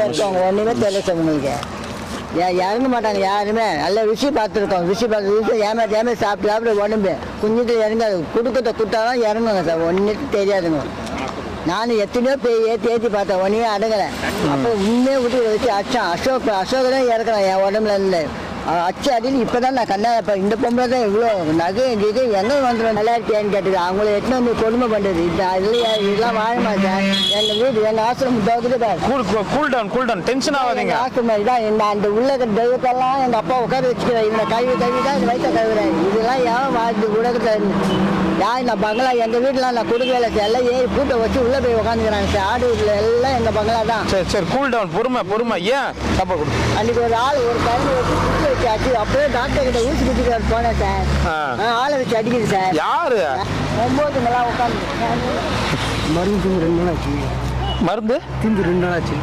இறக்குவாங்க, ஒன்றுமே தெரியல சார் உங்களுக்கு. இறங்க மாட்டாங்க யாருமே. நல்ல ருசி பார்த்துருக்கோம், ருசி ஏமாற்றி சாப்பிட்டு உடம்பு குஞ்சுட்டு இறங்காது. கொடுக்கறத கொடுத்தாதான் இறங்குங்க சார், ஒன்றும் தெரியாதுங்க. நானும் எத்தனையோ போய் ஏற்றி பார்த்தேன், ஒன்றுமே அடங்கலை. அப்போ உண்மையை விட்டு வச்சு அசோக் தான் இறக்குறேன் என் உடம்புல இருந்து. அச்சு அடின்னு இப்போ தான் நான் கண்ணா. இப்போ இந்த பொம்பளை தான் இவ்வளோ நகை இது எங்கே வந்துடும் நல்லா இருக்கியான்னு கேட்டுது. அவங்கள எத்தனை வந்து கொடுமை பண்ணுறது. இதெல்லாம் வாழமா சார். எங்கள் வீடு எங்கள் ஆசிரமம் தோக்குது பார். கூல் டவுன் டென்ஷன் ஆகாதீங்க. ஆசிரமம் இதான் அந்த உள்ள தெய்வத்தெல்லாம் எங்கள் அப்பா உட்கார வச்சுக்கிறேன். இவனை கழுவி தான் இந்த வயசை கழுவுறேன். இதெல்லாம் ஏன் வாழ்ந்து உலகத்தை நான் பங்களா எங்கள் வீட்டில் நான் கொடுக்கல சார். எல்லாம் ஏறி பூட்டை வச்சு உள்ளே போய் உட்காந்துக்கிறாங்க சார். ஆடு வீட்டில் எல்லாம் எங்கள் பங்களா தான். சரி கூல் டவுன், பொறுமை. ஏன் சாப்பாடு கொடு. அன்றைக்கி ஒரு ஆள் ஒரு கையில் வச்சு அடிச்சு அப்படியே டாக்டர் கிட்ட ஊசி குத்திட்டு போனேன் சார். ஆளை வச்சு அடிக்குது சார். யாரு? 9 நாளா உட்காந்து மருந்து 2 நாள் ஆச்சு. மருந்து 2 நாள் ஆச்சு.